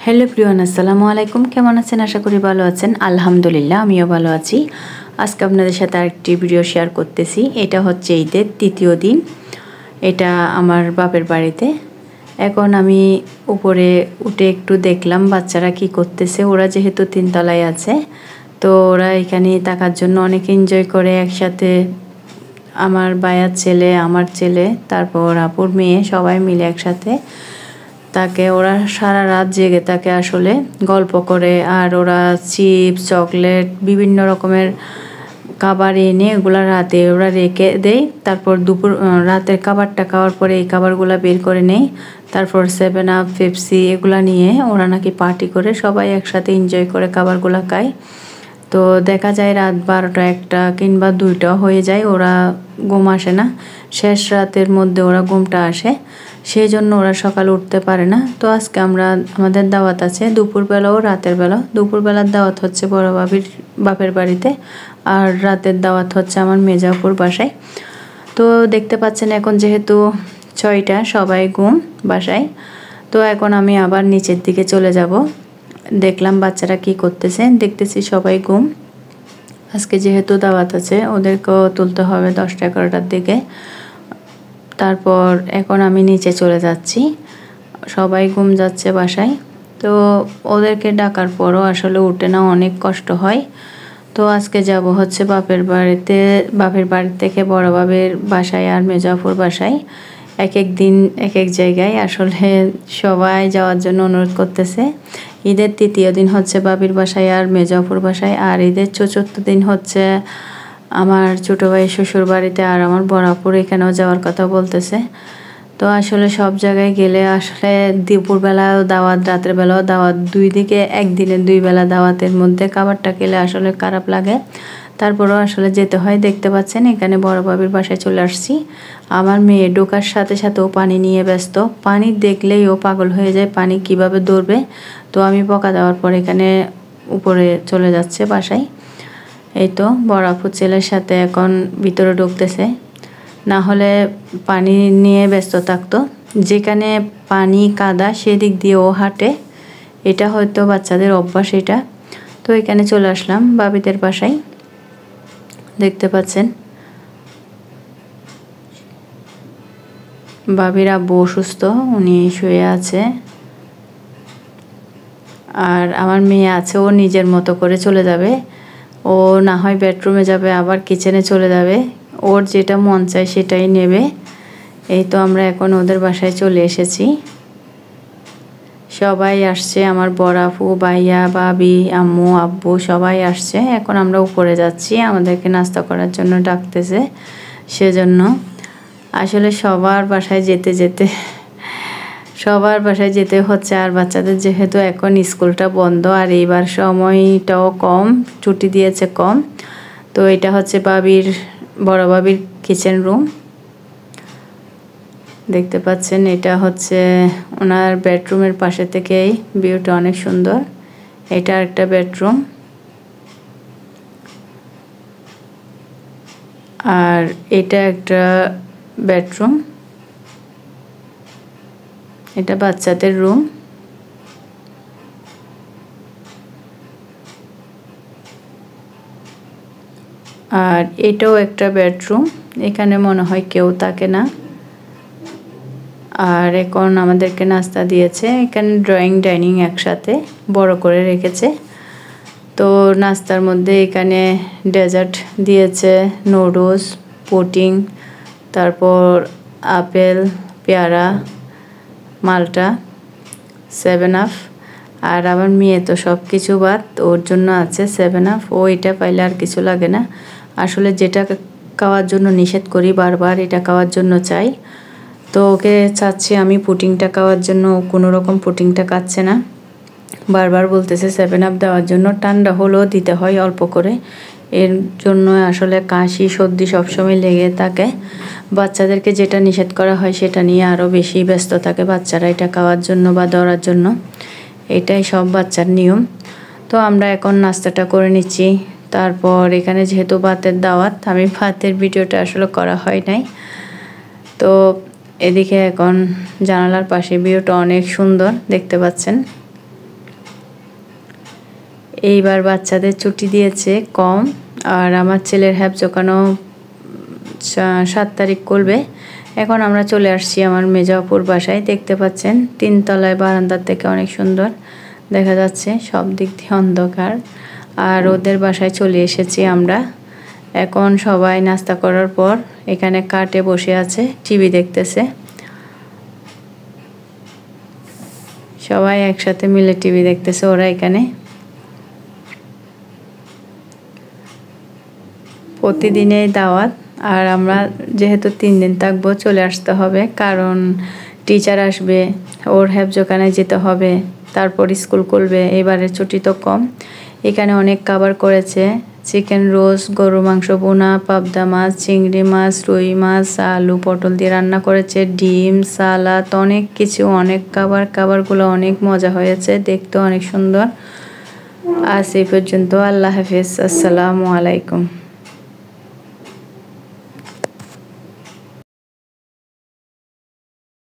Hello Priyan, আসসালামু আলাইকুম। কেমন আছেন? আশা করি ভালো আছেন। আলহামদুলিল্লাহ, আমিও ভালো আছি। আজকে আপনাদের সাথে আরেকটি ভিডিও শেয়ার করতেছি। এটা হচ্ছে ঈদের তৃতীয় দিন। এটা আমার বাপের বাড়িতে। এখন আমি উপরে উঠে একটু দেখলাম বাচ্চারা কি করতেছে। ওরা যেহেতু তিনতলায় আছে, তো ওরা এখানে থাকার জন্য অনেক এনজয় করে একসাথে। আমার ভাইয়ার ছেলে, আমার ছেলে, তারপর আপুর মেয়ে, সবাই মিলে একসাথে তাকে ওরা সারা রাত জেগে থাকে আসলে গল্প করে। আর ওরা চিপস, চকলেট, বিভিন্ন রকমের খাবার এনে এগুলো রাতে ওরা রেখে দেয়। তারপর রাতের খাবারটা খাওয়ার পরে এই খাবারগুলো বের করে নেয়। তারপর 7 আপ, পেপসি এগুলা নিয়ে ওরা নাকি পার্টি করে, সবাই একসাথে এনজয় করে খাবারগুলো খায়। তো দেখা যায় রাত 12টা, 1টা কিংবা 2টা হয়ে যায়, ওরা ঘুম আসে না। শেষ রাতের মধ্যে ওরা ঘুমটা আসে, সেই জন্য ওরা সকালে উঠতে পারে না। তো আজকে আমাদের দাওয়াত আছে দুপুরবেলা ও রাতের বেলা। দুপুরবেলার দাওয়াত হচ্ছে বড় বাপের বাড়িতে, আর রাতের দাওয়াত হচ্ছে আমার মেজাপুর বাসায়। তো দেখতে পাচ্ছেন এখন যেহেতু 6টা, সবাই ঘুম বাসায়। তো এখন আমি আবার নিচের দিকে চলে যাব। দেখলাম বাচ্চারা কি করতেছে, দেখতেছি সবাই ঘুম। আজকে যেহেতু দাওয়াত আছে, ওদেরকেও তুলতে হবে 10টা 11টার দিকে। তারপর এখন আমি নিচে চলে যাচ্ছি, সবাই ঘুম যাচ্ছে বাসায়। তো ওদেরকে ডাকার পরও আসলে উঠে না, অনেক কষ্ট হয়। তো আজকে যাব হচ্ছে বাপের বাড়ি থেকে বড় বাবের বাসায় আর মেজাপুর বাসায়। এক এক দিন এক এক জায়গায় আসলে সবাই যাওয়ার জন্য অনুরোধ করতেছে। ঈদের তৃতীয় দিন হচ্ছে বাবির বাসায় আর মেজাপুর বাসায়, আর ঈদের চতুর্থ দিন হচ্ছে আমার ছোটো ভাই শ্বশুর বাড়িতে, আর আমার বড়াপুর এখানেও যাওয়ার কথা বলতেছে। তো আসলে সব জায়গায় গেলে আসলে দুপুরবেলাও দাওয়াত, রাতের বেলাও দাওয়াত, দুই দিকে একদিনে 2 বেলা দাওয়াতের মধ্যে খাবারটা খেলে আসলে খারাপ লাগে। তারপরেও আসলে যেতে হয়। দেখতে পাচ্ছেন এখানে বড় বাবির বাসায় চলে আসছি। আমার মেয়ে ঢোকার সাথে সাথে ও পানি নিয়ে ব্যস্ত। পানি দেখলেই ও পাগল হয়ে যায়, পানি কিভাবে দৌড়বে। তো আমি বকা দেওয়ার পর এখানে উপরে চলে যাচ্ছে বাসায়। এই তো বড় আপুর ছেলের সাথে এখন ভিতরে ঢুকতেছে, না হলে পানি নিয়ে ব্যস্ত থাকতো। যেখানে পানি কাদা সেদিক দিয়ে ও হাঁটে, এটা হয়তো বাচ্চাদের অভ্যাস এটা। তো এখানে চলে আসলাম বাবিদের বাসায়। দেখতে পাচ্ছেন বাবির আব্বু অসুস্থ, উনি শুয়ে আছে। আর আমার মেয়ে আছে, ও নিজের মতো করে চলে যাবে। ও না হয় বেডরুমে যাবে, আবার কিচেনে চলে যাবে। ওর যেটা মন চায় সেটাই নেবে। এই তো আমরা এখন ওদের বাসায় চলে এসেছি। সবাই আসছে, আমার বড় আপু, ভাইয়া, ভাবি, আম্মু, আব্বু সবাই আসছে। এখন আমরা উপরে যাচ্ছি, আমাদেরকে নাস্তা করার জন্য ডাকতেছে। সেজন্য আসলে সবার বাসায় যেতে হচ্ছে। আর বাচ্চাদের যেহেতু এখন স্কুলটা বন্ধ, আর এইবার সময়টাও কম, ছুটি দিয়েছে কম। তো এটা হচ্ছে বড় বাবির কিচেন রুম। দেখতে পাচ্ছেন এটা হচ্ছে ওনার বেডরুমের পাশে থেকেই ভিউটা অনেক সুন্দর। এটা একটা বেডরুম, আর এটা একটা বেডরুম। এটা বাচ্চাদের রুম। আর এটাও একটা বেডরুম, এখানে মনে হয় কেউ থাকে না। আর এখন আমাদেরকে নাস্তা দিয়েছে। এখানে ড্রয়িং ডাইনিং একসাথে বড় করে রেখেছে। তো নাস্তার মধ্যে এখানে ডেজার্ট দিয়েছে, নুডলস, পুডিং, তারপর আপেল, পেয়ারা, মালটা, 7 আপ। আর আমার মেয়ে তো সব কিছু বাদ, ওর জন্য আছে 7 আপ। ও এটা পাইলে আর কিছু লাগে না। আসলে যেটা খাওয়ার জন্য নিষেধ করি বারবার, এটা খাওয়ার জন্য চাই। তো ওকে চাচ্ছি আমি পুডিংটা খাওয়ার জন্য, কোনো রকম পুডিংটা খাচ্ছে না। বারবার বলতেছে 7 আপ দেওয়ার জন্য। ঠান্ডা হলেও দিতে হয় অল্প করে, এর জন্য আসলে কাশি সর্দি সবসময় লেগে থাকে। বাচ্চাদেরকে যেটা নিষেধ করা হয় সেটা নিয়ে আরও বেশি ব্যস্ত থাকে বাচ্চারা, এটা খাওয়ার জন্য বা ধরার জন্য। এটাই সব বাচ্চার নিয়ম। তো আমরা এখন নাস্তাটা করে নিচ্ছি। তারপর এখানে যেহেতু ভাতের দাওয়াত, আমি ভাতের ভিডিওটা আসলে করা হয় নাই। তো এদিকে এখন জানালার পাশে ভিউটা অনেক সুন্দর দেখতে পাচ্ছেন। এইবার বাচ্চাদের ছুটি দিয়েছে কম, আর আমার ছেলের হ্যাপজোকানো 7 তারিখ করবে। এখন আমরা চলে আসছি আমার মেজাপুর বাসায়। দেখতে পাচ্ছেন 3 তলায় বারান্দার থেকে অনেক সুন্দর দেখা যাচ্ছে, সব দিক দিয়ে অন্ধকার। আর ওদের বাসায় চলে এসেছি আমরা। এখন সবাই নাস্তা করার পর এখানে কাটে বসে আছে, টিভি দেখতেছে। সবাই একসাথে মিলে টিভি দেখতেছে ওরা এখানে। প্রতিদিনের দাওয়াত, আর আমরা যেহেতু 3 দিন থাকবো চলে আসতে হবে, কারণ টিচার আসবে, ওর হ্যাপজোখানায় যেতে হবে, তারপর স্কুল খুলবে। এবারে ছুটি তো কম। এখানে অনেক খাবার করেছে, চিকেন রোস্ট, গরু মাংস বোনা, পাবদা মাছ, চিংড়ি মাছ, রুই মাছ, আলু পটল দিয়ে রান্না করেছে, ডিম, সালাদ, অনেক কিছু, অনেক খাবারগুলো অনেক মজা হয়েছে, দেখতে অনেক সুন্দর। আজ এই পর্যন্ত। আল্লাহ হাফেজ, আসসালামু আলাইকুম।